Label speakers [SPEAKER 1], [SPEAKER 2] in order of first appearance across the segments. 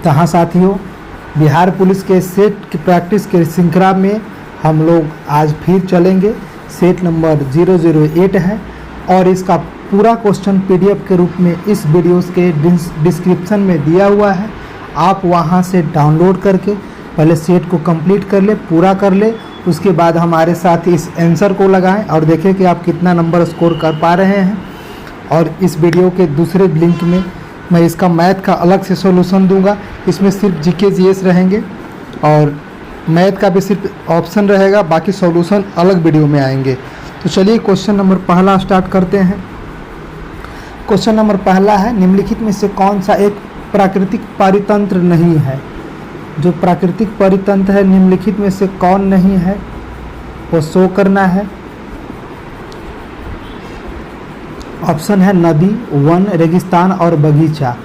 [SPEAKER 1] कहाँ साथियों, बिहार पुलिस के सेट की प्रैक्टिस के श्रृंखला में हम लोग आज फिर चलेंगे। सेट नंबर 008 है और इसका पूरा क्वेश्चन पीडीएफ के रूप में इस वीडियोस के डिस्क्रिप्शन में दिया हुआ है। आप वहां से डाउनलोड करके पहले सेट को कंप्लीट कर ले, पूरा कर ले, उसके बाद हमारे साथ इस आंसर को लगाएं और देखें कि आप कितना नंबर स्कोर कर पा रहे हैं। और इस वीडियो के दूसरे लिंक में मैं इसका मैथ का अलग से सॉल्यूशन दूंगा। इसमें सिर्फ जीके जीएस रहेंगे और मैथ का भी सिर्फ ऑप्शन रहेगा, बाकी सॉल्यूशन अलग वीडियो में आएंगे। तो चलिए क्वेश्चन नंबर पहला स्टार्ट करते हैं। क्वेश्चन नंबर पहला है, निम्नलिखित में से कौन सा एक प्राकृतिक परितंत्र नहीं है? जो प्राकृतिक परितंत्र है निम्नलिखित में से कौन नहीं है वो शो करना है। ऑप्शन है नदी, वन, रेगिस्तान और बगीचा।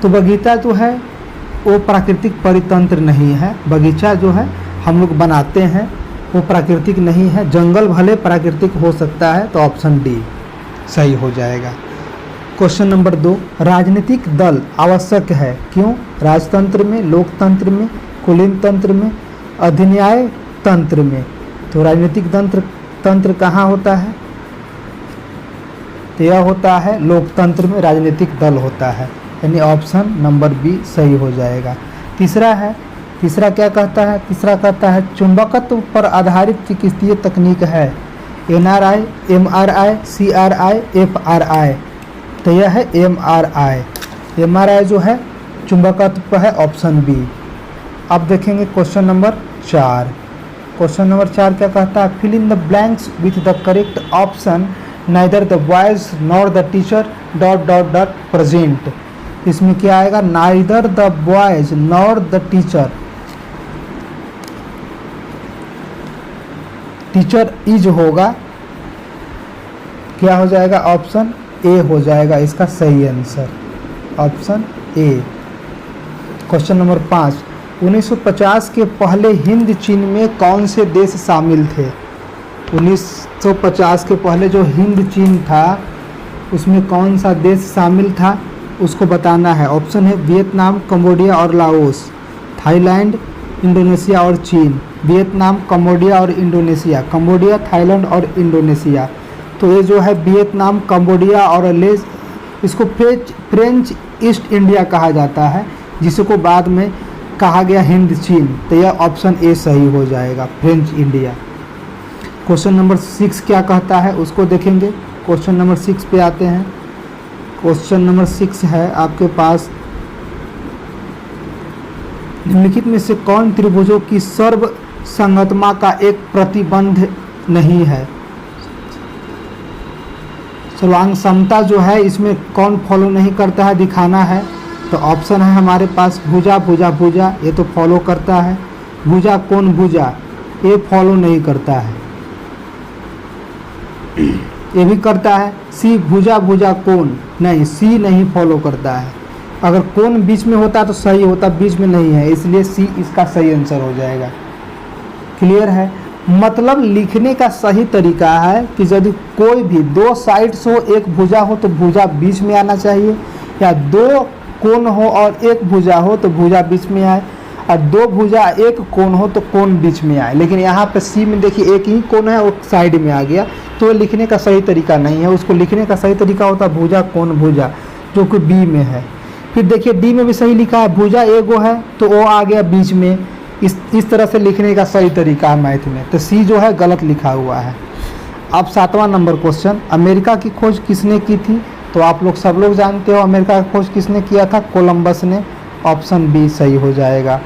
[SPEAKER 1] तो बगीचा जो है वो प्राकृतिक परितंत्र नहीं है। बगीचा जो है हम लोग बनाते हैं वो प्राकृतिक नहीं है। जंगल भले प्राकृतिक हो सकता है, तो ऑप्शन डी सही हो जाएगा। क्वेश्चन नंबर 2, राजनीतिक दल आवश्यक है क्यों? राजतंत्र में, लोकतंत्र में, कुलीन तंत्र में, अधिन्याय तंत्र में। तो राजनीतिक तंत्र कहाँ होता है? तो यह होता है लोकतंत्र में राजनीतिक दल होता है, यानी ऑप्शन नंबर बी सही हो जाएगा। तीसरा क्या कहता है? तीसरा कहता है चुंबकत्व पर आधारित चिकित्सीय तकनीक है NRI, MRI, CRI, FRI। तो यह है MRI। MRI जो है चुंबकत्व पर है, ऑप्शन बी। अब देखेंगे क्वेश्चन नंबर 4। क्वेश्चन नंबर 4 क्या कहता है? Fill in the blanks with the correct option neither the boys nor the teacher ... present. इसमें क्या आएगा? Neither the boys nor the teacher. Teacher is होगा, क्या हो जाएगा? ऑप्शन ए हो जाएगा इसका सही answer, option A. Question number 5, 1950 के पहले हिंद चीन में कौन से देश शामिल थे? 1950 के पहले जो हिंद चीन था उसमें कौन सा देश शामिल था उसको बताना है। ऑप्शन है वियतनाम, कंबोडिया और लाओस, थाईलैंड, इंडोनेशिया और चीन। वियतनाम, कंबोडिया और इंडोनेशिया। कंबोडिया, थाईलैंड और इंडोनेशिया। तो ये जो है वियतनाम, कंबोडिया और इसको फ्रेंच ईस्ट इंडिया कहा जाता है, जिसको बाद में कहा गया हिंद चीन। तो यह ऑप्शन ए सही हो जाएगा, फ्रेंच इंडिया। क्वेश्चन नंबर 6 क्या कहता है उसको देखेंगे। क्वेश्चन नंबर 6 पे आते हैं। क्वेश्चन नंबर 6 है आपके पास, निम्नलिखित में से कौन त्रिभुजों की सर्व संगतमा का एक प्रतिबंध नहीं है? सर्वांग समता जो है इसमें कौन फॉलो नहीं करता है दिखाना है। तो ऑप्शन है हमारे पास भुजा, भुजा, भुजा, ये तो फॉलो करता है। भुजा, कोण, भुजा, ये फॉलो नहीं करता है। ये भी करता है। सी, भुजा, भुजा, कोण, नहीं, सी नहीं फॉलो करता है। अगर कोण बीच में होता तो सही होता, बीच में नहीं है, इसलिए सी इसका सही आंसर हो जाएगा। क्लियर है? मतलब लिखने का सही तरीका है कि यदि कोई भी दो साइड्स हो, एक भुजा हो तो भुजा बीच में आना चाहिए, या दो कोण हो और एक भुजा हो तो भुजा बीच में आए, और दो भुजा एक कोण हो तो कोण बीच में आए। लेकिन यहाँ पे सी में देखिए एक ही कोण है, वो साइड में आ गया, तो लिखने का सही तरीका नहीं है। उसको लिखने का सही तरीका होता है भुजा, कोण, भुजा, जो कि बी में है। फिर देखिए डी में भी सही लिखा है, भुजा एगो है तो वो आ गया बीच में। इस तरह से लिखने का सही तरीका है मैथ में। तो सी जो है गलत लिखा हुआ है। अब 7वां नंबर क्वेश्चन, अमेरिका की खोज किसने की थी? तो आप लोग सब लोग जानते हो अमेरिका की खोज किसने किया था? कोलंबस ने। ऑप्शन बी सही हो जाएगा।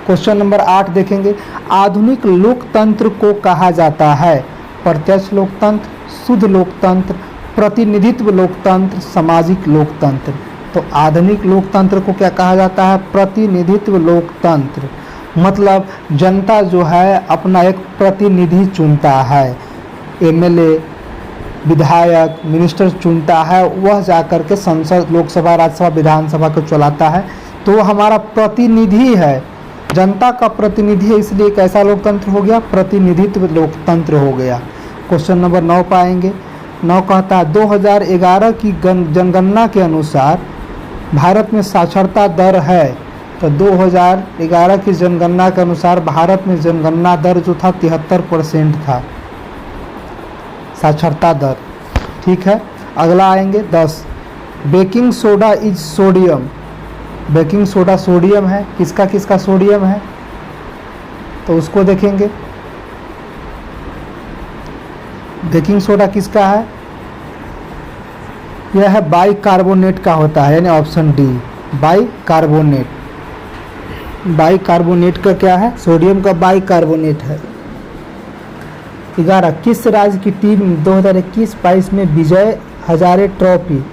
[SPEAKER 1] क्वेश्चन नंबर 8 देखेंगे, आधुनिक लोकतंत्र को कहा जाता है? प्रत्यक्ष लोकतंत्र, शुद्ध लोकतंत्र, प्रतिनिधित्व लोकतंत्र, सामाजिक लोकतंत्र। तो आधुनिक लोकतंत्र को क्या कहा जाता है? प्रतिनिधित्व लोकतंत्र। मतलब जनता जो है अपना एक प्रतिनिधि चुनता है, एमएलए, विधायक, मिनिस्टर चुनता है, वह जाकर के संसद, लोकसभा, राज्यसभा, विधानसभा को चलाता है। तो वो हमारा प्रतिनिधि है, जनता का प्रतिनिधि है, इसलिए कैसा लोकतंत्र हो गया? प्रतिनिधित्व लोकतंत्र हो गया। क्वेश्चन नंबर 9 पाएंगे। 9 कहता है 2011 की जनगणना के अनुसार भारत में साक्षरता दर है, तो 2011 की जनगणना के अनुसार भारत में जनगणना दर जो था 73% था साक्षरता दर। ठीक है, अगला आएंगे 10। Baking soda is sodium. Baking soda sodium है, किसका किसका सोडियम है, तो उसको देखेंगे। बेकिंग सोडा किसका है, यह है बाइकार्बोनेट का होता है, यानी ऑप्शन डी बाइकार्बोनेट। बाइकार्बोनेट का क्या है, सोडियम का बाइकार्बोनेट है। 11 किस राज्य की टीम 2021-22 में विजय हजारे ट्रॉफी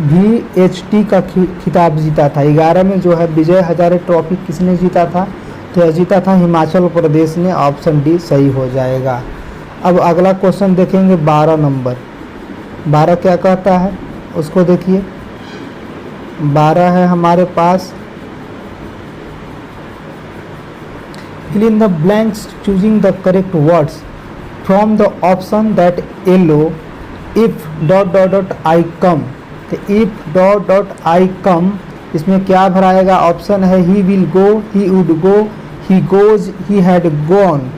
[SPEAKER 1] VHT का खिताब जीता था। 11 में जो है विजय हजारे ट्रॉफी किसने जीता था, तो यह जीता था हिमाचल प्रदेश ने। ऑप्शन डी सही हो जाएगा। अब अगला क्वेश्चन देखेंगे 12 नंबर। 12 क्या कहता है उसको देखिए। 12 है हमारे पास fill in the blanks choosing the correct words from the option that yellow if ... I come। तो if ... I come इसमें क्या भराएगा, ऑप्शन है he will go, he would go, he goes, he had gone।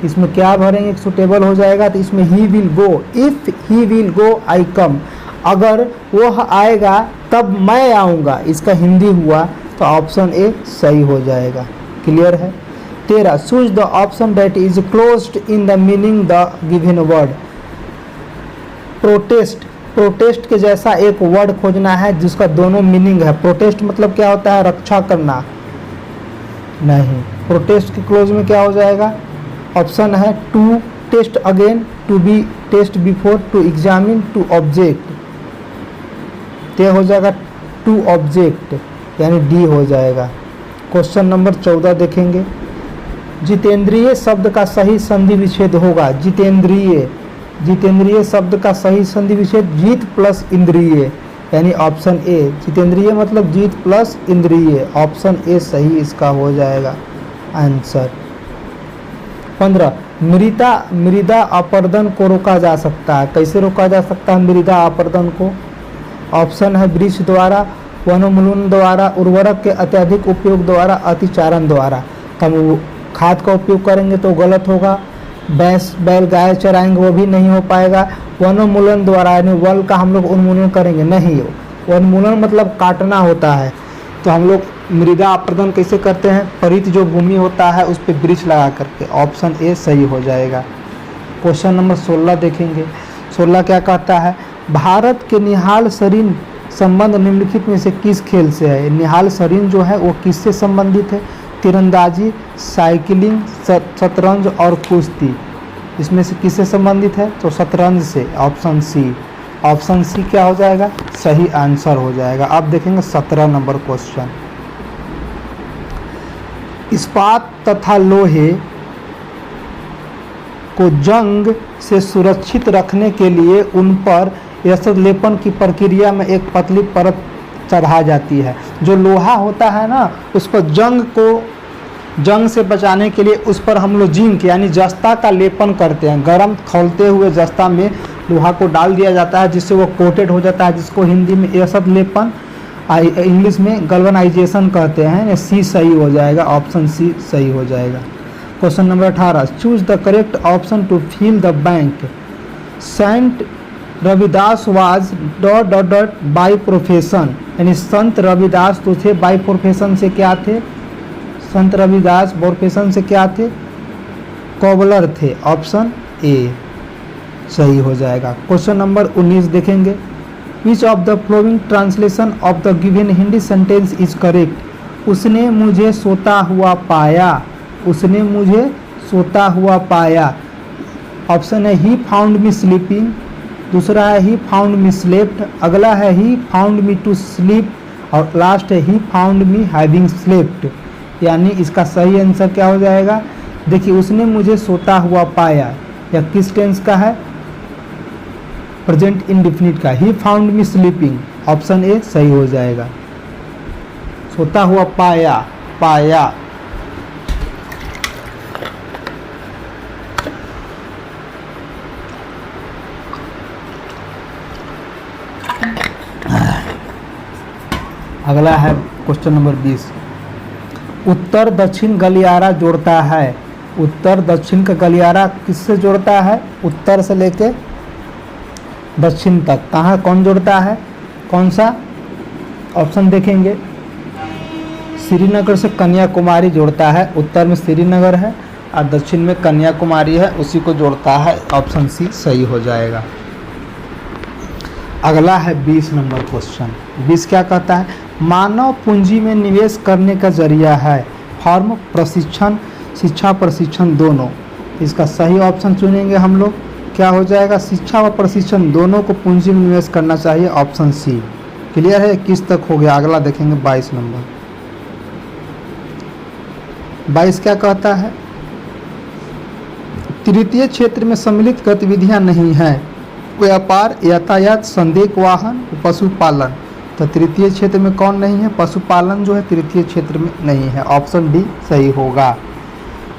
[SPEAKER 1] इसमें क्या भरेंगे, suitable हो जाएगा, तो इसमें he will go, if he will go I come। अगर वह आएगा तब मैं आऊँगा, इसका हिंदी हुआ, तो ऑप्शन ए सही हो जाएगा। क्लियर है। 13 choose the option that is closed in the meaning the given word. Protest, protest के जैसा एक वर्ड खोजना है जिसका दोनों मीनिंग है। प्रोटेस्ट मतलब क्या होता है, रक्षा करना, नहीं। प्रोटेस्ट के क्लोज में क्या हो जाएगा, ऑप्शन है to test again, to be test before, to examine, to object. तो हो जाएगा टू ऑब्जेक्ट, यानी डी हो जाएगा। क्वेश्चन नंबर 14 देखेंगे। जितेंद्रिय शब्द का सही संधि विच्छेद होगा। जितेंद्रिय, जितेंद्रिय शब्द का सही संधि विच्छेद जीत प्लस इंद्रिय, यानी ऑप्शन ए। जितेंद्रिय मतलब जीत प्लस इंद्रिय, ऑप्शन ए सही इसका हो जाएगा आंसर। 15 मृदा अपरदन को रोका जा सकता है। कैसे रोका जा सकता है मृदा अपरदन को, ऑप्शन है वृक्ष द्वारा, वनोन्मूलन द्वारा, उर्वरक के अत्यधिक उपयोग द्वारा, अतिचारण द्वारा। हम खाद का उपयोग करेंगे तो गलत होगा, भैंस बैल गाय चराएंगे वो भी नहीं हो पाएगा। वनोन्मूलन द्वारा यानी वन का हम लोग उन्मूलन करेंगे, नहीं। वनोन्मूलन मतलब काटना होता है, तो हम लोग मृदा अपरदन कैसे करते हैं, परित जो भूमि होता है उस पर वृक्ष लगा करके। ऑप्शन ए सही हो जाएगा। क्वेश्चन नंबर 16 देखेंगे। 16 क्या कहता है, भारत के निहाल सरीन संबंध निम्नलिखित में से किस खेल से है। निहाल सरीन जो है वो किससे संबंधित है, तीरंदाजी, साइकिलिंग, शतरंज और कुश्ती। इसमें से किससे संबंधित है, तो शतरंज से, ऑप्शन सी। ऑप्शन सी क्या हो जाएगा, सही आंसर हो जाएगा। अब देखेंगे 17 नंबर क्वेश्चन। इस्पात तथा लोहे को जंग से सुरक्षित रखने के लिए उन पर एसिड लेपन की प्रक्रिया में एक पतली परत चढ़ा जाती है। जो लोहा होता है ना, उस पर जंग से बचाने के लिए उस पर हम लोग जिंक यानी जस्ता का लेपन करते हैं। गर्म खौलते हुए जस्ता में लोहा को डाल दिया जाता है जिससे वो कोटेड हो जाता है, जिसको हिंदी में एसिड लेपन, इंग्लिश में गल्वनाइजेशन कहते हैं। सी सही हो जाएगा, ऑप्शन सी सही हो जाएगा। Question number 18 choose the correct option to fill the blank. Saint Ravidas was ... by profession, यानी संत रविदास तो थे बाई प्रोफेशन से क्या थे, संत रविदास प्रोफेशन से क्या थे, कॉबलर थे। ऑप्शन ए सही हो जाएगा। क्वेश्चन नंबर 19 देखेंगे। Which of the flowing translation of the given Hindi sentence is correct. उसने मुझे सोता हुआ पाया, उसने मुझे सोता हुआ पाया। ऑप्शन है ही फाउंड मी स्लीपिंग, दूसरा है ही फाउंड मी स्लेप्ट, अगला है he found me to sleep, और लास्ट है he found me having slept. यानी इसका सही आंसर क्या हो जाएगा, देखिए उसने मुझे सोता हुआ पाया, या किस टेंस का है, प्रेजेंट इंडेफिनिट का। ही found me sleeping, option A सही हो जाएगा। सोता हुआ पाया, पाया। अगला है क्वेश्चन नंबर 20। उत्तर दक्षिण गलियारा जोड़ता है। उत्तर दक्षिण का गलियारा किससे जोड़ता है? उत्तर से लेके दक्षिण तक कहाँ कौन जोड़ता है? कौन सा? ऑप्शन देखेंगे, श्रीनगर से कन्याकुमारी जोड़ता है। उत्तर में श्रीनगर है और दक्षिण में कन्याकुमारी है, उसी को जोड़ता है। ऑप्शन सी सही हो जाएगा। अगला है 20 नंबर क्वेश्चन। 20 क्या कहता है? मानव पूंजी में निवेश करने का जरिया है। फॉर्म, प्रशिक्षण, शिक्षा प्रशिक्षण दोनों। इसका सही ऑप्शन चुनेंगे हम लोग, क्या हो जाएगा? शिक्षा व प्रशिक्षण दोनों को पूंजी में निवेश करना चाहिए। Option C. क्लियर है? 21 तक हो गया। अगला देखेंगे 22 नंबर। 22 क्या कहता है? तृतीय क्षेत्र में सम्मिलित गतिविधियां नहीं है। व्यापार, यातायात, संदेह वाहन, पशुपालन। तो तृतीय क्षेत्र में कौन नहीं है? पशुपालन जो है तृतीय क्षेत्र में नहीं है। ऑप्शन डी सही होगा।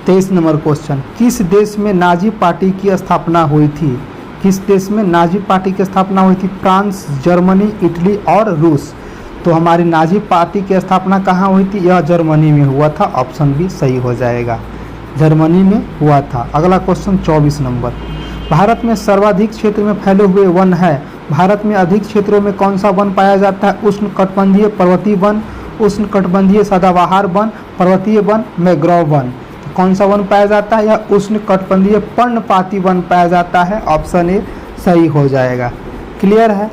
[SPEAKER 1] 23 नंबर क्वेश्चन। किस देश में नाजी पार्टी की स्थापना हुई थी? किस देश में नाजी पार्टी की स्थापना हुई थी? फ्रांस, जर्मनी, इटली और रूस। तो हमारी नाजी पार्टी की स्थापना कहाँ हुई थी? यह जर्मनी में हुआ था। ऑप्शन बी सही हो जाएगा, जर्मनी में हुआ था। अगला क्वेश्चन 24 नंबर। भारत में सर्वाधिक क्षेत्र में फैले हुए वन है। भारत में अधिक क्षेत्रों में कौन सा वन पाया जाता है? उष्णकटिबंधीय पर्वतीय वन, उष्णकटिबंधीय सदाबहार वन, पर्वतीय वन, मैंग्रोव वन। तो कौन सा वन पाया जाता है? या उष्णकटिबंधीय पर्णपाती वन पाया जाता है। ऑप्शन ए सही हो जाएगा। क्लियर है?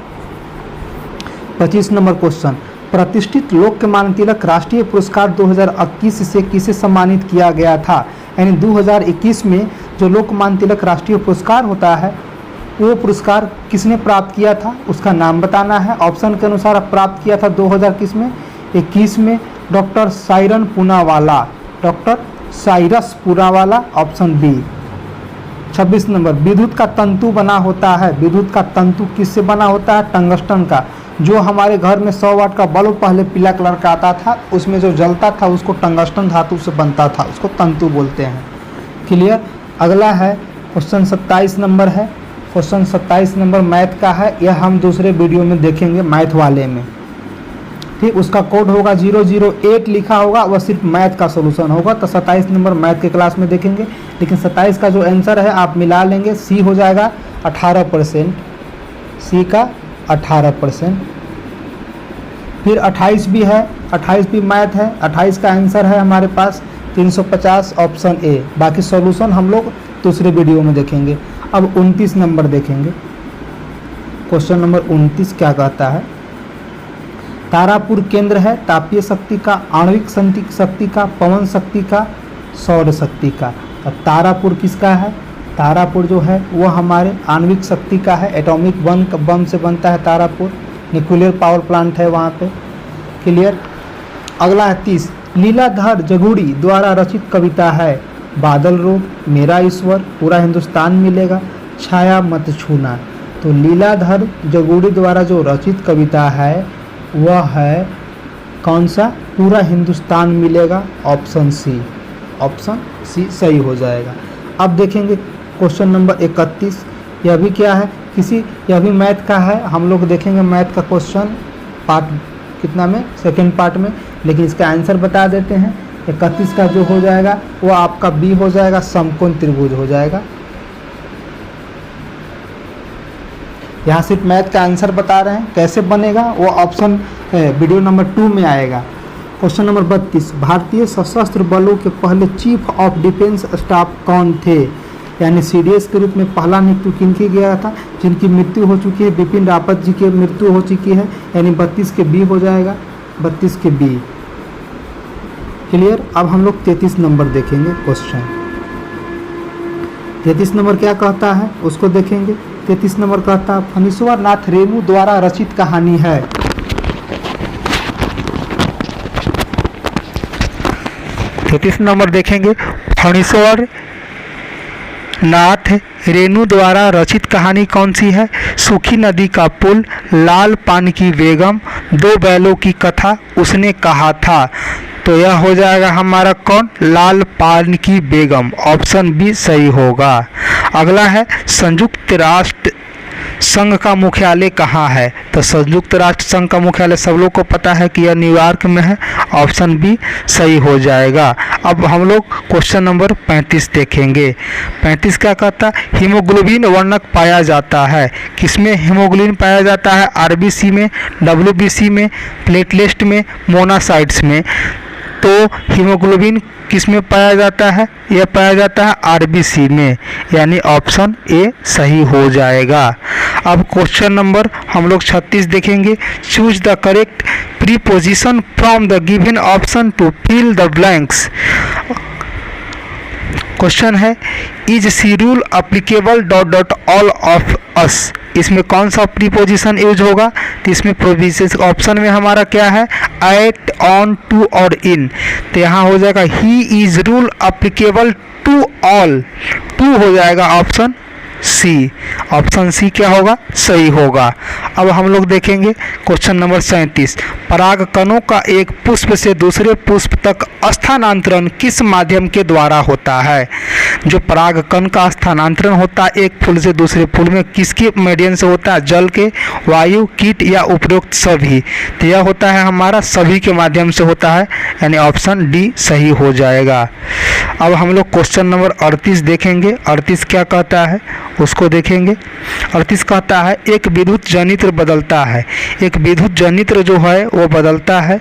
[SPEAKER 1] 25 नंबर क्वेश्चन। प्रतिष्ठित लोकमान्य तिलक राष्ट्रीय पुरस्कार 2021 से किसे सम्मानित किया गया था? यानी 2021 में जो लोकमान्य तिलक राष्ट्रीय पुरस्कार होता है वो पुरस्कार किसने प्राप्त किया था? उसका नाम बताना है। ऑप्शन के अनुसार प्राप्त किया था 2021 में doctor Cyrus Poonawalla, doctor Cyrus Poonawalla. Option B. 26 number. विद्युत का तंतु बना होता है। विद्युत का तंतु किससे बना होता है? टंगस्टन का। जो हमारे घर में 100 वाट का बल्ब पहले पीला कलर का आता था, उसमें जो जलता था उसको टंगस्टन धातु से बनता था, उसको तंतु बोलते हैं। क्लियर? अगला है क्वेश्चन 27 नंबर है। क्वेश्चन 27 नंबर मैथ का है। यह हम दूसरे वीडियो में देखेंगे, मैथ वाले में। ठीक, उसका कोड होगा 008 लिखा होगा, वह सिर्फ मैथ का सोल्यूशन होगा। तो 27 नंबर मैथ के क्लास में देखेंगे। लेकिन 27 का जो आंसर है आप मिला लेंगे, सी हो जाएगा 18%, सी का 18%। फिर 28 भी है, 28 भी मैथ है। 28 का आंसर है हमारे पास 350, ऑप्शन ए। बाकी सॉल्यूशन हम लोग दूसरे वीडियो में देखेंगे। अब 29 नंबर देखेंगे। क्वेश्चन नंबर 29 क्या कहता है? तारापुर केंद्र है तापीय शक्ति का, आणविक शक्ति का, पवन शक्ति का, सौर शक्ति का। अब तारापुर किसका है? तारापुर जो है वो हमारे आणविक शक्ति का है। एटॉमिक बम से बनता है तारापुर, न्यूक्लियर पावर प्लांट है वहाँ पे। क्लियर? अगला है 30। लीलाधर जगुड़ी द्वारा रचित कविता है। बादल रूप, मेरा ईश्वर, पूरा हिंदुस्तान मिलेगा, छाया मत छूना। तो लीलाधर जगुड़ी द्वारा जो रचित कविता है वह है कौन सा? पूरा हिंदुस्तान मिलेगा। Option C. ऑप्शन सी सही हो जाएगा। अब देखेंगे क्वेश्चन नंबर 31। यह भी क्या है? यह भी मैथ का है। हम लोग देखेंगे मैथ का क्वेश्चन पार्ट कितना में? सेकेंड पार्ट में। लेकिन इसका आंसर बता देते हैं। 31 का जो हो जाएगा वो आपका बी हो जाएगा, समकोण त्रिभुज हो जाएगा। यहाँ सिर्फ मैथ का आंसर बता रहे हैं, कैसे बनेगा वो ऑप्शन वीडियो नंबर 2 में आएगा। Question number 32। भारतीय सशस्त्र बलों के पहले चीफ ऑफ डिफेंस स्टाफ कौन थे? यानी सीडीएस के रूप में पहला नियुक्ति किनकी गया था? जिनकी मृत्यु हो चुकी है, बिपिन रावत जी की मृत्यु हो चुकी है। यानी 32 के बी हो जाएगा, 32 के बी। क्लियर? अब हम लोग 33 नंबर देखेंगे क्वेश्चन। 33 नंबर क्या कहता है उसको देखेंगे। 33 नंबर कहता है फणीश्वर नाथ रेणु द्वारा रचित कहानी है। 33 नंबर देखेंगे। फणीश्वर नाथ रेणु द्वारा रचित कहानी कौन सी है? सूखी नदी का पुल, लाल पान की बेगम, दो बैलों की कथा, उसने कहा था। तो यह हो जाएगा हमारा कौन? लाल पान की बेगम। ऑप्शन बी सही होगा। अगला है संघ का मुख्यालय कहाँ है? तो संयुक्त राष्ट्र संघ का मुख्यालय सब लोग को पता है कि यह न्यूयॉर्क में है। ऑप्शन बी सही हो जाएगा। अब हम लोग क्वेश्चन नंबर 35 देखेंगे। 35 क्या कहता है? हीमोग्लोबिन वर्णक पाया जाता है। किसमें हीमोग्लोबिन पाया जाता है? आरबीसी में, डब्ल्यूबीसी में, प्लेटलेट में, मोनोसाइट्स में। तो हीमोग्लोबिन किस में पाया जाता है? यह पाया जाता है आरबीसी में, यानी ऑप्शन ए सही हो जाएगा। अब क्वेश्चन नंबर हम लोग 36 देखेंगे। Choose the correct preposition from the given option to fill the blanks. Question है is see rule applicable dot dot all of us. इसमें कौन सा प्रीपोजिशन यूज होगा? तो इसमें प्रोविजन ऑप्शन में हमारा क्या है? एट, ऑन, टू और इन। तो यहाँ हो जाएगा he is rule applicable to all. Two हो जाएगा ऑप्शन सी। ऑप्शन सी क्या होगा? सही होगा। अब हम लोग देखेंगे क्वेश्चन नंबर 37। परागकणों का एक पुष्प से दूसरे पुष्प तक स्थानांतरण किस माध्यम के द्वारा होता है? जो परागकण का स्थानांतरण होता है एक फूल से दूसरे फूल में, किसके मीडियम से होता है? जल के, वायु, कीट या उपरोक्त सभी। तो यह होता है हमारा सभी के माध्यम से होता है, यानी ऑप्शन डी सही हो जाएगा। अब हम लोग क्वेश्चन नंबर 38 देखेंगे। 38 क्या कहता है उसको देखेंगे। 38 कहता है एक विद्युत जनित्र बदलता है। एक विद्युत जनित्र जो है वो बदलता है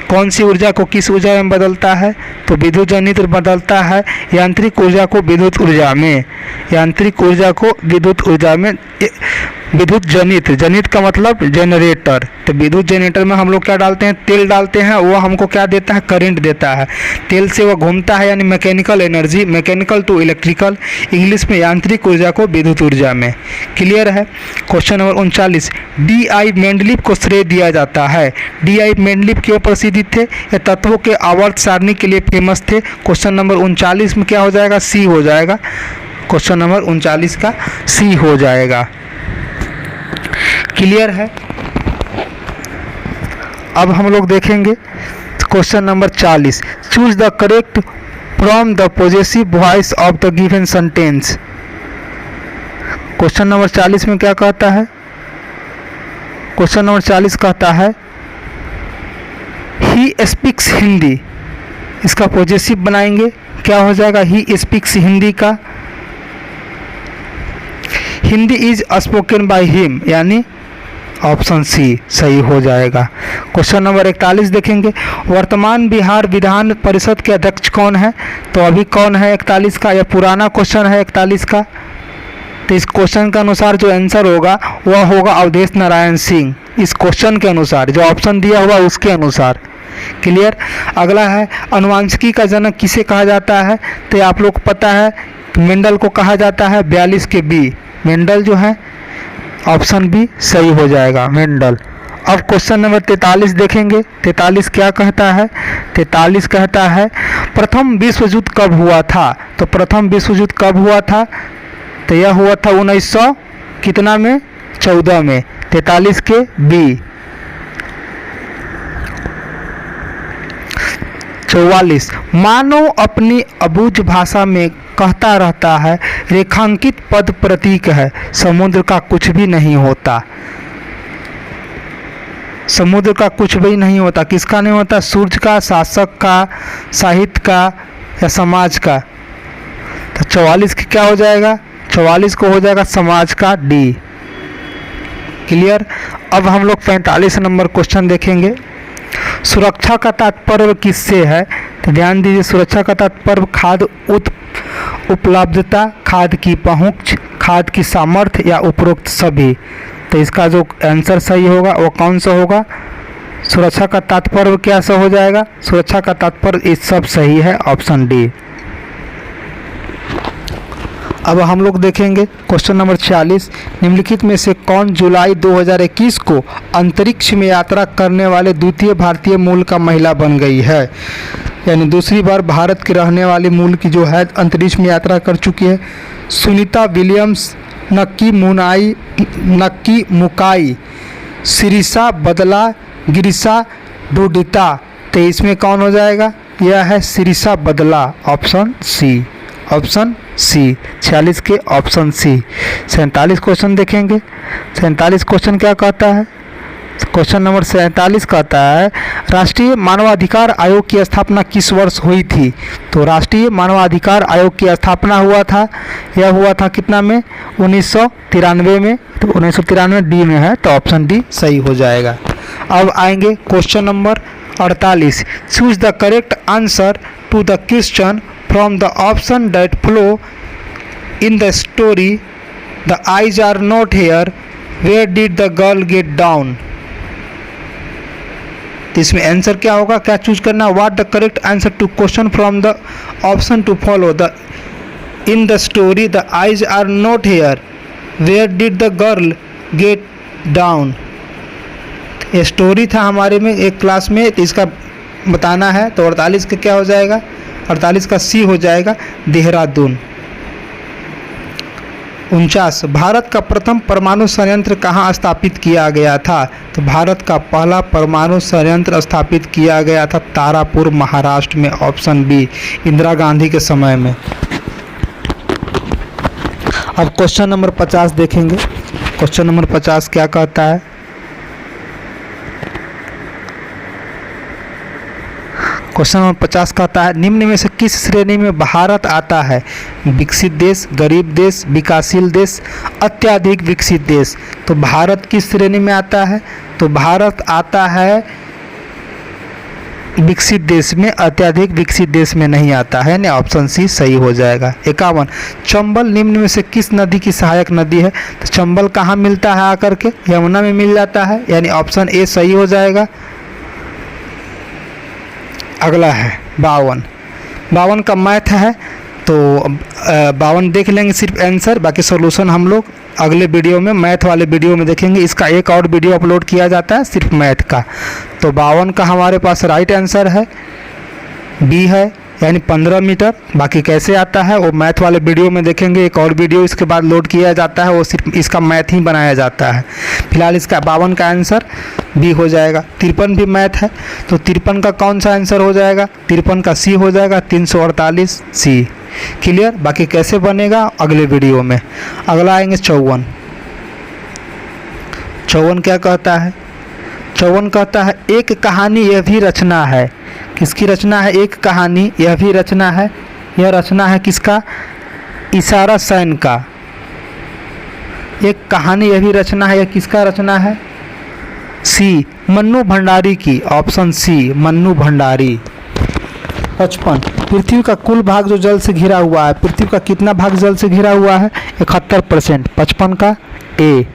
[SPEAKER 1] कौन सी ऊर्जा को किस ऊर्जा में बदलता है? तो विद्युत जनित्र बदलता है यांत्रिक ऊर्जा को विद्युत ऊर्जा में। यांत्रिक ऊर्जा को विद्युत ऊर्जा में। विद्युत जनित्र, जनित्र का मतलब जनरेटर। तो विद्युत जनरेटर में हम लोग क्या डालते हैं? तेल डालते हैं, वो हमको क्या देता है? करंट देता है। तेल से वो घूमता है, यानी mechanical energy, mechanical to electrical, English में यांत्रिक ऊर्जा को विद्युत ऊर्जा में। क्लियर है। Question number 39। D I Mendeleev को श्रेय दिया जाता है। डी आई मेंडलीफ क्यों प्रसिद्ध थे? ये तत्वों के आवर्त सारणी के लिए फेमस थे। क्वेश्चन नंबर 39 में क्या हो जाएगा? सी हो जाएगा। क्वेश्चन नंबर 39 का सी हो जाएगा। क्लियर है। अब हम लोग देखेंगे question number 40। Choose the correct from the possessive voice of the given sentence. Question number 40 में क्या कहता है? क्वेश्चन नंबर 40 कहता है ही स्पीक्स हिंदी। इसका पॉजेसिव बनाएंगे, क्या हो जाएगा? ही स्पीक्स हिंदी का। Hindi is spoken by him, यानी ऑप्शन सी सही हो जाएगा। क्वेश्चन नंबर 41 देखेंगे। वर्तमान बिहार विधान परिषद के अध्यक्ष कौन है? तो अभी कौन है 41 का? यह पुराना क्वेश्चन है 41 का। तो इस क्वेश्चन के अनुसार जो आंसर होगा वह होगा अवधेश नारायण सिंह। इस क्वेश्चन के अनुसार जो ऑप्शन दिया हुआ उसके अनुसार। क्लियर। अगला है अनुवांशिकी का जनक किसे कहा जाता है? तो आप लोग को पता है मेंडल को कहा जाता है। 42 के बी मेंडल जो है, ऑप्शन बी सही हो जाएगा, मेंडल। अब क्वेश्चन नंबर 43 देखेंगे। 43 क्या कहता है? 43 कहता है प्रथम विश्व युद्ध कब हुआ था? तो प्रथम विश्व युद्ध कब हुआ था? तो यह हुआ था 1900 कितना में? 14 में। 43 के बी। 44 मानव अपनी अबूझ भाषा में कहता रहता है रेखांकित पद प्रतीक है, समुद्र का कुछ भी नहीं होता। समुद्र का कुछ भी नहीं होता, किसका नहीं होता? सूर्य का, शासक का, साहित्य का या समाज का। तो 44 की क्या हो जाएगा? 44 को हो जाएगा समाज का, डी। क्लियर। अब हम लोग 45 नंबर क्वेश्चन देखेंगे। सुरक्षा का तात्पर्य किससे है? तो ध्यान दीजिए, सुरक्षा का तात्पर्य खाद्य उपलब्धता, खाद्य की पहुंच, खाद्य की सामर्थ्य या उपरोक्त सभी। तो इसका जो आंसर सही होगा वो कौन सा होगा? सुरक्षा का तात्पर्य क्या सा हो जाएगा? सुरक्षा का तात्पर्य इस सब सही है, ऑप्शन डी। अब हम लोग देखेंगे क्वेश्चन नंबर 46। निम्नलिखित में से कौन जुलाई 2021 को अंतरिक्ष में यात्रा करने वाले द्वितीय भारतीय मूल का महिला बन गई है? यानी दूसरी बार भारत के रहने वाली मूल की जो है अंतरिक्ष में यात्रा कर चुकी है। सुनीता विलियम्स, नक्की मुकाई, सिरिसा बदला, गिरिसा डुडिता। तो इसमें कौन हो जाएगा? यह है सिरिसा बदला, ऑप्शन सी। Option C. 46 के ऑप्शन सी। 47 क्वेश्चन देखेंगे। 47 क्वेश्चन क्या कहता है? क्वेश्चन नंबर 47 कहता है राष्ट्रीय मानवाधिकार आयोग की स्थापना किस वर्ष हुई थी? तो राष्ट्रीय मानवाधिकार आयोग की स्थापना हुआ था, यह हुआ था कितना में? 1993 में। तो 1993 डी में है, तो ऑप्शन डी सही हो जाएगा। अब आएंगे question number 48। Choose the correct answer to the question from the option that flow in the story the eyes are not here, where did the girl get down. इसमें answer क्या होगा, क्या choose करना? What the correct answer to question from the option to follow the in the story the eyes are not here, where did the girl get down. ये story था हमारे में एक क्लास में, तो इसका बताना है। तो 48 का क्या हो जाएगा? 48 का सी हो जाएगा, देहरादून। 49 भारत का प्रथम परमाणु संयंत्र कहाँ स्थापित किया गया था? तो भारत का पहला परमाणु संयंत्र स्थापित किया गया था तारापुर, महाराष्ट्र में। ऑप्शन बी, इंदिरा गांधी के समय में। अब क्वेश्चन नंबर 50 देखेंगे। क्वेश्चन नंबर 50 क्या कहता है? क्वेश्चन नंबर 50 कहता है निम्न में से किस श्रेणी में भारत आता है? विकसित देश, गरीब देश, विकासशील देश, अत्यधिक विकसित देश। तो भारत किस श्रेणी में आता है? तो भारत आता है विकसित देश में, अत्यधिक विकसित देश में नहीं आता है, यानी ऑप्शन सी सही हो जाएगा। 51 चंबल निम्न में से किस नदी की सहायक नदी है? तो चंबल कहाँ मिलता है आकर के? यमुना में मिल जाता है, यानी ऑप्शन ए सही हो जाएगा। अगला है 52 का मैथ है, तो 52 देख लेंगे सिर्फ आंसर, बाकी सॉल्यूशन हम लोग अगले वीडियो में, मैथ वाले वीडियो में देखेंगे। इसका एक और वीडियो अपलोड किया जाता है सिर्फ मैथ का। तो 52 का हमारे पास राइट आंसर है, बी है, यानी 15 मीटर। बाकी कैसे आता है वो मैथ वाले वीडियो में देखेंगे। एक और वीडियो इसके बाद लोड किया जाता है, वो सिर्फ इसका मैथ ही बनाया जाता है। फिलहाल इसका 52 का आंसर बी हो जाएगा। 53 भी मैथ है, तो 53 का कौन सा आंसर हो जाएगा? 53 का सी हो जाएगा, 348 सी। क्लियर? बाकी कैसे बनेगा अगले वीडियो में। अगला आएंगे 54। 54 क्या कहता है? 54 कहता है एक कहानी यह भी रचना है। किसकी रचना है? एक कहानी यह भी रचना है। यह रचना है किसका? इशारा सैन का। एक कहानी यह भी रचना है, यह किसका रचना है? सी, मन्नू भंडारी की। Option C, Mannu Bhandari. 55 पृथ्वी का कुल भाग जो जल से घिरा हुआ है, पृथ्वी का कितना भाग जल से घिरा हुआ है? 71%। 55 का ए।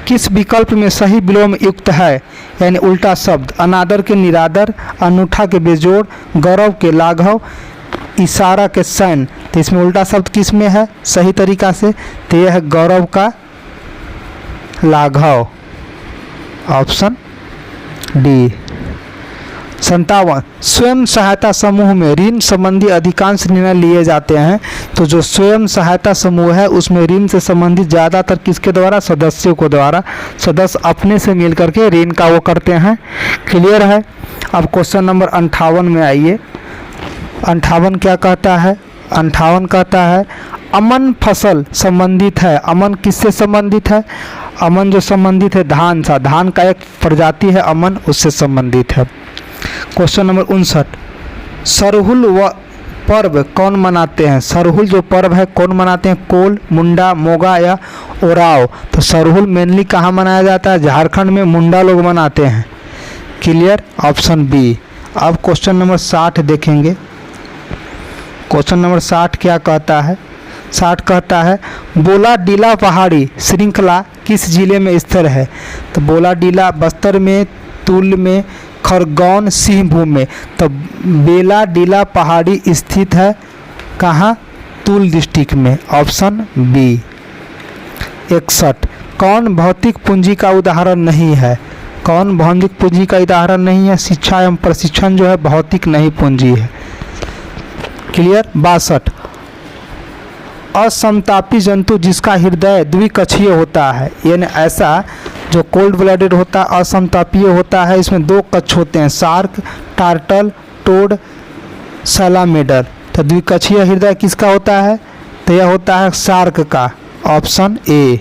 [SPEAKER 1] किस विकल्प में सही विलोम युक्त है, यानी उल्टा शब्द? अनादर के निरादर, अनूठा के बेजोड़, गौरव के लाघव, इशारा के सैन। तो इसमें उल्टा शब्द किस में है सही तरीका से? तो यह है गौरव का लाघव। Option D. 57 स्वयं सहायता समूह में ऋण संबंधी अधिकांश निर्णय लिए जाते हैं। तो जो स्वयं सहायता समूह है उसमें ऋण से संबंधित ज़्यादातर किसके द्वारा? सदस्यों को द्वारा। सदस्य अपने से मिल करके ऋण का वो करते हैं। क्लियर है? अब क्वेश्चन नंबर 58 में आइए। 58 क्या कहता है? 58 कहता है अमन फसल संबंधित है। अमन किससे संबंधित है? अमन जो संबंधित है धान सा, धान का एक प्रजाति है अमन, उससे संबंधित है। क्वेश्चन नंबर 59 सरहुल व पर्व कौन मनाते हैं? सरहुल जो पर्व है कौन मनाते हैं? कोल, मुंडा, मोगा या ओराव। तो सरहुल मेनली कहाँ मनाया जाता है? झारखंड में मुंडा लोग मनाते हैं। क्लियर? Option B. अब क्वेश्चन नंबर 60 देखेंगे। क्वेश्चन नंबर 60 क्या कहता है? 60 कहता है बोला डीला पहाड़ी श्रृंखला किस जिले में स्थित है? तो बोला डीला बस्तर में, तुल में, खरगोन, सिंहभूम में। तो बेला डीला पहाड़ी स्थित है कहाँ? तुल डिस्ट्रिक्ट में। Option B. 61 कौन भौतिक पूंजी का उदाहरण नहीं है? कौन भौतिक पूंजी का उदाहरण नहीं है? शिक्षा एवं प्रशिक्षण जो है भौतिक नहीं पूंजी है। क्लियर? 62 असमतापी जंतु जिसका हृदय द्विकक्षीय होता है, यानी ऐसा जो कोल्ड ब्लडेड होता है असमतापीय होता है। इसमें 2 कक्ष होते हैं, शार्क, टार्टल, टोड, सैलामेडर। तो द्विकक्षीय हृदय किसका होता है? तो यह होता है शार्क का, ऑप्शन ए।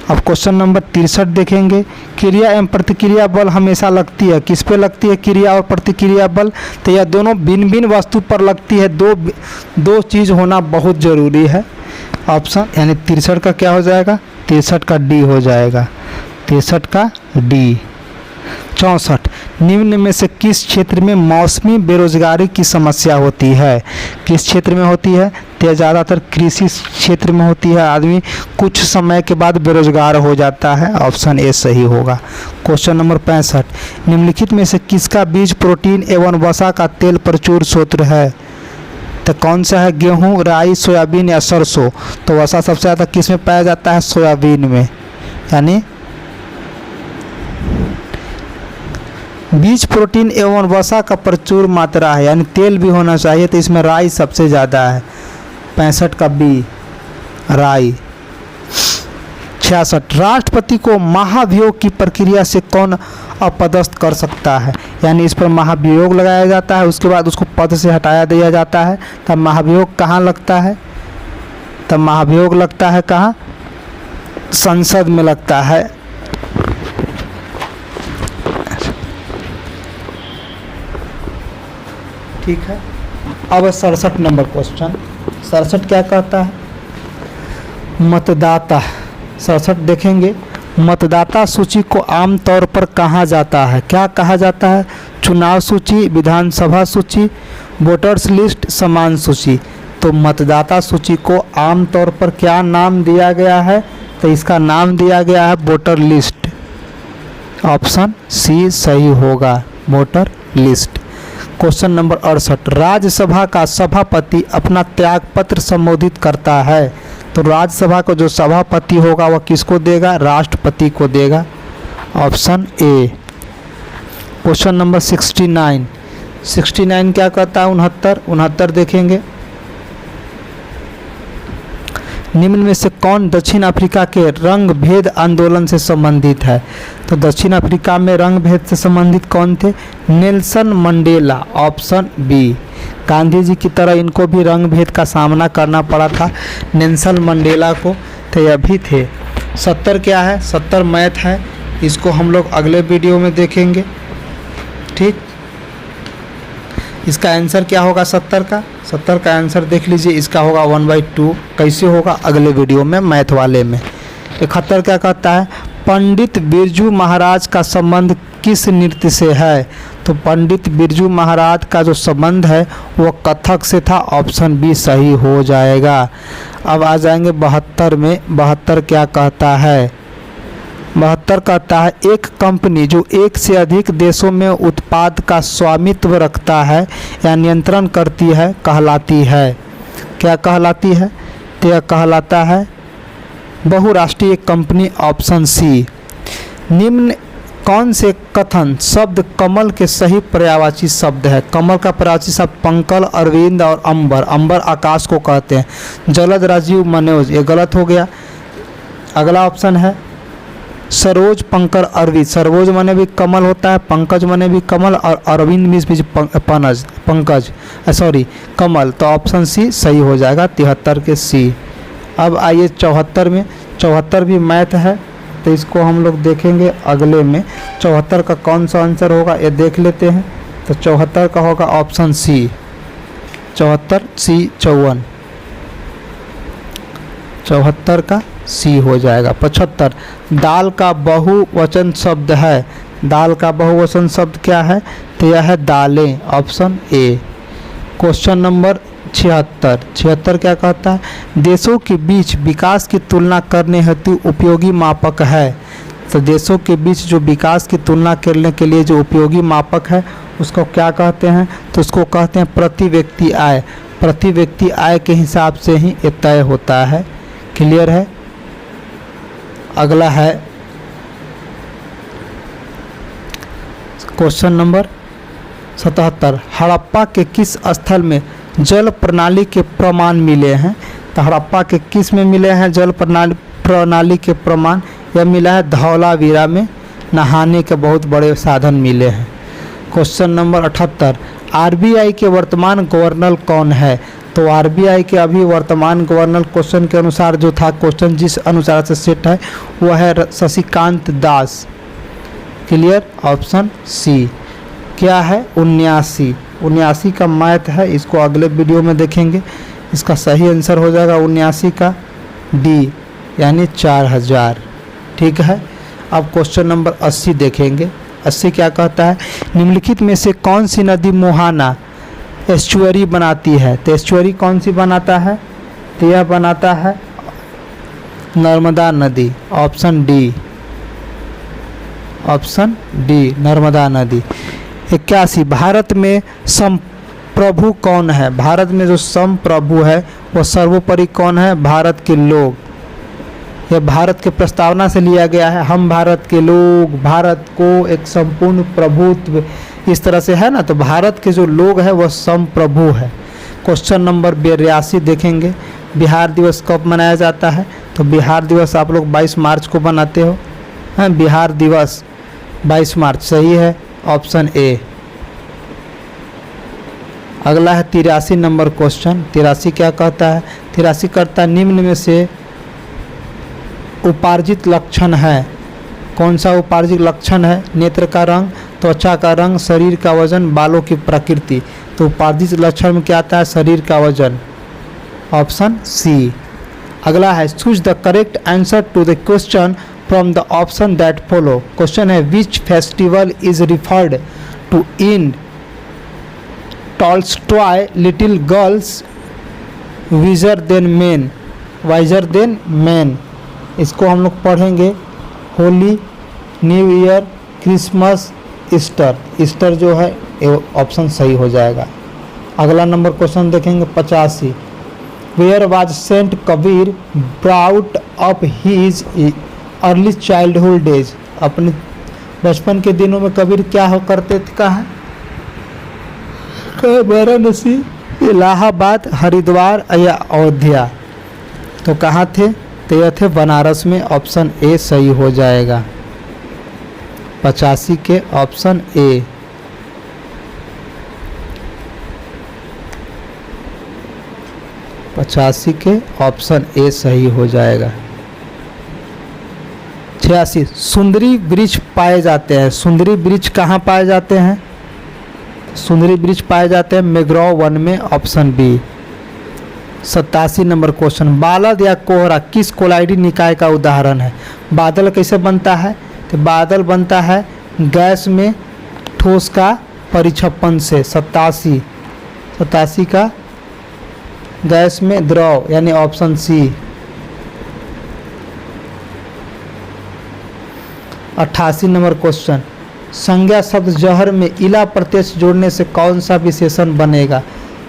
[SPEAKER 1] अब क्वेश्चन नंबर 63 देखेंगे। क्रिया एवं प्रतिक्रिया बल हमेशा लगती है, किस पे लगती है क्रिया और प्रतिक्रिया बल? तो यह दोनों भिन्न भिन्न वस्तु पर लगती है। दो चीज़ होना बहुत ज़रूरी है। ऑप्शन यानी 63 का क्या हो जाएगा? 63 का डी हो जाएगा, 63 का डी। 64, निम्न में से किस क्षेत्र में मौसमी बेरोजगारी की समस्या होती है? किस क्षेत्र में होती है? तो ज़्यादातर कृषि क्षेत्र में होती है। आदमी कुछ समय के बाद बेरोजगार हो जाता है, ऑप्शन ए सही होगा। क्वेश्चन नंबर 65, निम्नलिखित में से किसका बीज प्रोटीन एवं वसा का तेल प्रचुर स्रोत है? तो कौन सा है? गेहूँ, राई, सोयाबीन या सरसों? तो वसा सबसे ज़्यादा किस में पाया जाता है? सोयाबीन में। यानी बीज प्रोटीन एवं वसा का प्रचुर मात्रा है, यानी तेल भी होना चाहिए, तो इसमें राई सबसे ज़्यादा है, 65 का बी राई। 66, राष्ट्रपति को महाभियोग की प्रक्रिया से कौन अपदस्थ कर सकता है? यानी इस पर महाभियोग लगाया जाता है, उसके बाद उसको पद से हटाया दिया जाता है। तब महाभियोग कहाँ लगता है? तब महाभियोग लगता है कहाँ? संसद में लगता है। ठीक है। अब 67 नंबर क्वेश्चन। 67 क्या कहता है? मतदाता। 67 देखेंगे। मतदाता सूची को आमतौर पर कहा जाता है? क्या कहा जाता है? चुनाव सूची, विधानसभा सूची, वोटर्स लिस्ट, समान सूची। तो मतदाता सूची को आमतौर पर क्या नाम दिया गया है? तो इसका नाम दिया गया है वोटर लिस्ट, ऑप्शन सी सही होगा, voter list. Question number 68, Rajya Sabha का सभापति अपना त्यागपत्र संबोधित करता है, तो राज्यसभा को जो सभापति होगा वह किसको देगा? राष्ट्रपति को देगा, ऑप्शन ए। क्वेश्चन नंबर 69, 69 क्या कहता है? 69 देखेंगे। निम्न में से कौन दक्षिण अफ्रीका के रंग भेद आंदोलन से संबंधित है? तो दक्षिण अफ्रीका में रंग भेद से संबंधित कौन थे? Nelson Mandela, option B. Gandhi ji की तरह इनको भी रंग भेद का सामना करना पड़ा था नेल्सन मंडेला को, तो यह भी थे। 70 क्या है? 70 मैथ है, इसको हम लोग अगले वीडियो में देखेंगे। ठीक, इसका आंसर क्या होगा 70 का? 70 का आंसर देख लीजिए, इसका होगा 1/2। कैसे होगा? अगले वीडियो में मैथ वाले में। 71 क्या कहता है? पंडित बिरजू महाराज का संबंध किस नृत्य से है? तो पंडित बिरजू महाराज का जो संबंध है वो कथक से था, ऑप्शन बी सही हो जाएगा। अब आ जाएंगे 72 में। 72 क्या कहता है? 72 कहता है एक कंपनी जो एक से अधिक देशों में उत्पाद का स्वामित्व रखता है या नियंत्रण करती है कहलाती है, क्या कहलाती है? तो यह कहलाता है बहुराष्ट्रीय कंपनी, ऑप्शन सी। निम्न कौन से कथन शब्द कमल के सही पर्यायवाची शब्द है? कमल का पर्यायवाची शब्द पंकल, अरविंद और अंबर। अंबर आकाश को कहते हैं। जलद, राजीव, मनोज, ये गलत हो गया। अगला ऑप्शन है सरोज, पंकज, अरविंद। सरोज माने भी कमल होता है, पंकज माने भी कमल और अरविंद मीन्स भी पंकज, सॉरी कमल। तो ऑप्शन सी सही हो जाएगा, 73 के सी। अब आइए 74 में। 74 भी मैथ है, तो इसको हम लोग देखेंगे अगले में। 74 का कौन सा आंसर होगा ये देख लेते हैं। तो 74 का होगा ऑप्शन सी, 74 सी 54, 74 का सी हो जाएगा। 75 दाल का बहुवचन शब्द है। दाल का बहुवचन शब्द क्या है? तो यह है दालें, ऑप्शन ए। क्वेश्चन नंबर 76, 76 क्या कहता है? देशों के बीच विकास की तुलना करने हेतु उपयोगी मापक है। तो देशों के बीच जो विकास की तुलना करने के लिए जो उपयोगी मापक है उसको क्या कहते हैं? तो उसको कहते हैं प्रति व्यक्ति आय। प्रति व्यक्ति आय के हिसाब से ही ये तय होता है। क्लियर है? अगला है क्वेश्चन नंबर 77, हड़प्पा के किस स्थल में जल प्रणाली के प्रमाण मिले हैं? तो हड़प्पा के किस में मिले हैं जल प्रणाली के प्रमाण? यह मिला है धौलावीरा में, नहाने के बहुत बड़े साधन मिले हैं। क्वेश्चन नंबर 78, आरबीआई के वर्तमान गवर्नर कौन है? तो आरबीआई के अभी वर्तमान गवर्नर क्वेश्चन के अनुसार जो था, क्वेश्चन जिस अनुसार से सेट है वह है Shashikant Das. Clear? Option C. क्या है? 79 का मैथ है, इसको अगले वीडियो में देखेंगे। इसका सही आंसर हो जाएगा 79 का डी, यानी 4000। ठीक है। अब क्वेश्चन नंबर 80 देखेंगे। 80 क्या कहता है? निम्नलिखित में से कौन सी नदी मोहाना एस्चुअरी बनाती है? तो एस्चुअरी कौन सी बनाता है? तो यह बनाता है नर्मदा नदी। Option D, option D Narmada नदी। 81, भारत में संप्रभु कौन है? भारत में जो संप्रभु है वह सर्वोपरि कौन है? भारत के लोग। यह भारत के प्रस्तावना से लिया गया है। हम भारत के लोग, भारत को एक संपूर्ण प्रभुत्व, इस तरह से है ना। तो भारत के जो लोग हैं वह संप्रभु है। क्वेश्चन नंबर 82 देखेंगे। बिहार दिवस कब मनाया जाता है? तो बिहार दिवस आप लोग 22 मार्च को मनाते हो। हाँ, बिहार दिवस 22 मार्च सही है, ऑप्शन ए। अगला है 83 नंबर क्वेश्चन। 83 क्या कहता है? 83 करता निम्न में से उपार्जित लक्षण है। कौन सा उपार्जित लक्षण है? नेत्र का रंग, त्वचा का रंग, शरीर का वजन, बालों की प्रकृति। तो उपार्जित लक्षण में क्या आता है? शरीर का वजन। Option C. अगला है choose the correct answer to the question from the option that follow. Question है which festival is referred to in Tolstoy little girls wiser than man. इसको हम लोग पढ़ेंगे Holi, New Year, Christmas, Easter. Easter जो है option सही हो जाएगा। अगला नंबर क्वेश्चन देखेंगे 85, where was saint Kabir brought up his early childhood days. अपने बचपन के दिनों में कबीर क्या हो करते थे? कहा? वाराणसी, इलाहाबाद, हरिद्वार या अयोध्या। तो कहाँ थे? तो यह थे बनारस में। ऑप्शन ए सही हो जाएगा। 85 के ऑप्शन ए। के ऑप्शन ए सही हो जाएगा। 86, सुंदरी वृक्ष पाए जाते हैं। सुंदरी वृक्ष कहाँ पाए जाते हैं? सुंदरी वृक्ष पाए जाते हैं मैंग्रोव वन में। Option B. 87 नंबर क्वेश्चन, बादल या कोहरा किस कोलाइडी निकाय का उदाहरण है? बादल कैसे बनता है? तो बादल बनता है गैस में ठोस का परिक्षेपण से। 87 का गैस में द्रव, यानी ऑप्शन सी। 88 नंबर क्वेश्चन, संज्ञा शब्द जहर में इला प्रत्यक्ष जोड़ने से कौन सा विशेषण बनेगा?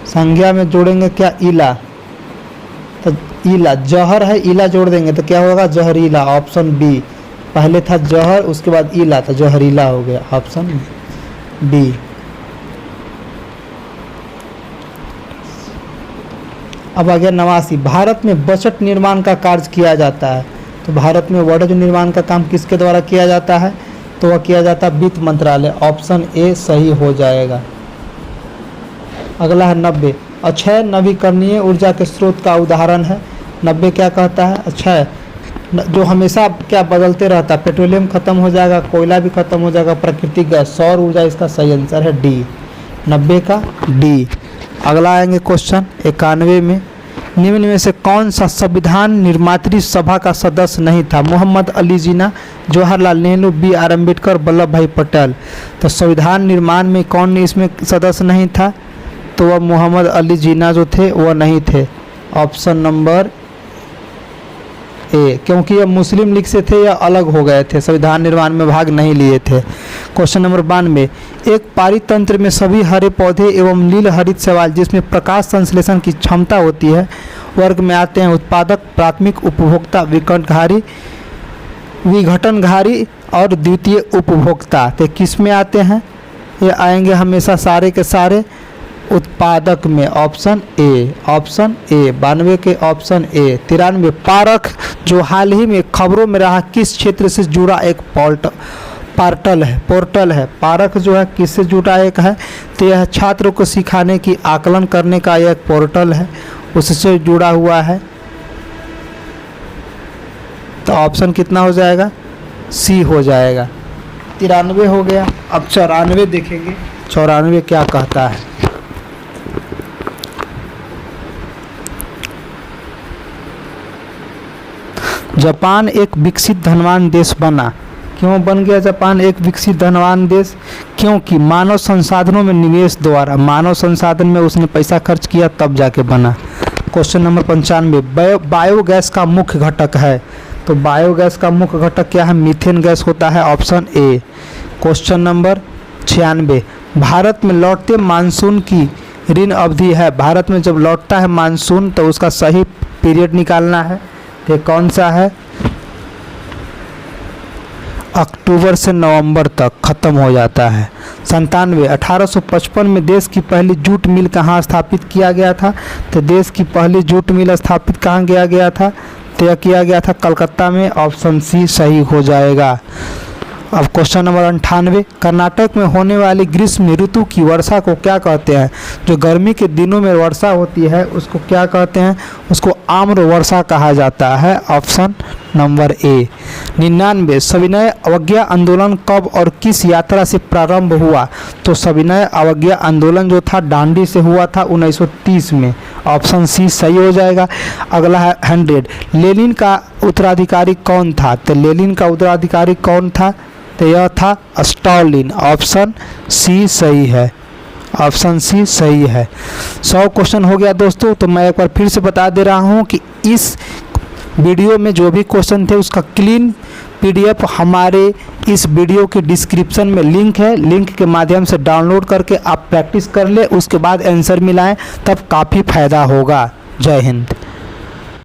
[SPEAKER 1] संज्ञा में जोड़ेंगे क्या? इला। तो इला जहर है, इला जोड़ देंगे तो क्या होगा? जहरीला। Option B. पहले था जहर, उसके बाद इला, तो जहरीला हो गया। Option B. अब आ गया 89, भारत में बजट निर्माण का कार्य किया जाता है। तो भारत में बजट निर्माण का काम किसके द्वारा किया जाता है? तो वह किया जाता है वित्त मंत्रालय। ऑप्शन ए सही हो जाएगा। अगला है 90, अक्षय नवीकरणीय ऊर्जा के स्रोत का उदाहरण है। 90 क्या कहता है? अक्षय जो हमेशा क्या बदलते रहता है। पेट्रोलियम खत्म हो जाएगा, कोयला भी खत्म हो जाएगा, प्राकृतिक गैस, सौर ऊर्जा। इसका सही आंसर है डी, 90 का डी। अगला आएंगे क्वेश्चन 91 में, निम्न में से कौन सा संविधान निर्मात्री सभा का सदस्य नहीं था? मोहम्मद अली जिन्ना, जवाहरलाल नेहरू, बी आर अम्बेडकर, वल्लभ भाई पटेल। तो संविधान निर्माण में कौन इसमें सदस्य नहीं था? तो वह मोहम्मद अली जिन्ना जो थे वह नहीं थे। ऑप्शन नंबर ए, क्योंकि यह मुस्लिम लीग से थे या अलग हो गए थे, संविधान निर्माण में भाग नहीं लिए थे। क्वेश्चन नंबर 92, एक पारितंत्र में सभी हरे पौधे एवं नील हरित शैवाल जिसमें प्रकाश संश्लेषण की क्षमता होती है वर्ग में आते हैं उत्पादक, प्राथमिक उपभोक्ता, विघटनकारी और द्वितीय उपभोक्ता। तो किस में आते हैं? ये आएंगे हमेशा सारे के सारे उत्पादक में। Option A, option A. 92 के ऑप्शन ए। 93, पारख जो हाल ही में खबरों में रहा किस क्षेत्र से जुड़ा एक पोर्टल है। पारख जो है किससे जुड़ा एक है, तो यह छात्र को सिखाने की, आकलन करने का यह एक पोर्टल है, उससे जुड़ा हुआ है। तो ऑप्शन कितना हो जाएगा, सी हो जाएगा। 93 हो गया। अब 94 देखेंगे, 94 क्या कहता है। जापान एक विकसित धनवान देश बना। क्यों बन गया जापान एक विकसित धनवान देश? क्योंकि मानव संसाधनों में निवेश द्वारा, मानव संसाधन में उसने पैसा खर्च किया तब जाके बना। क्वेश्चन नंबर 95, बायोगैस का मुख्य घटक है। तो बायोगैस का मुख्य घटक क्या है, मीथेन गैस होता है, option A. Question number 96, Bharat में लौटते मानसून की ऋण अवधि है। भारत में जब लौटता है मानसून तो उसका सही पीरियड निकालना है। तो कौन सा है, अक्टूबर से नवंबर तक ख़त्म हो जाता है। 97, 1855 में देश की पहली जूट मिल कहाँ स्थापित किया गया था? तो देश की पहली जूट मिल स्थापित कहाँ किया गया था? तय किया गया था कलकत्ता में, ऑप्शन सी सही हो जाएगा। अब क्वेश्चन नंबर 98, कर्नाटक में होने वाली ग्रीष्म ऋतु की वर्षा को क्या कहते हैं? जो गर्मी के दिनों में वर्षा होती है उसको क्या कहते हैं? उसको आम्र वर्षा कहा जाता है, ऑप्शन नंबर ए। 99, सविनय अवज्ञा आंदोलन कब और किस यात्रा से प्रारंभ हुआ? तो सविनय अवज्ञा आंदोलन जो था दांडी से हुआ था 1930 में, ऑप्शन सी सही हो जाएगा। अगला है 100, लेनिन का उत्तराधिकारी कौन था? तो लेनिन का उत्तराधिकारी कौन था? तो यह था स्टालिन, ऑप्शन सी सही है, ऑप्शन सी सही है। 100 क्वेश्चन हो गया दोस्तों। तो मैं एक बार फिर से बता दे रहा हूँ कि इस वीडियो में जो भी क्वेश्चन थे उसका क्लीन पीडीएफ हमारे इस वीडियो के डिस्क्रिप्शन में लिंक है, लिंक के माध्यम से डाउनलोड करके आप प्रैक्टिस कर ले, उसके बाद आंसर मिलाएं, तब काफ़ी फायदा होगा। जय हिंद।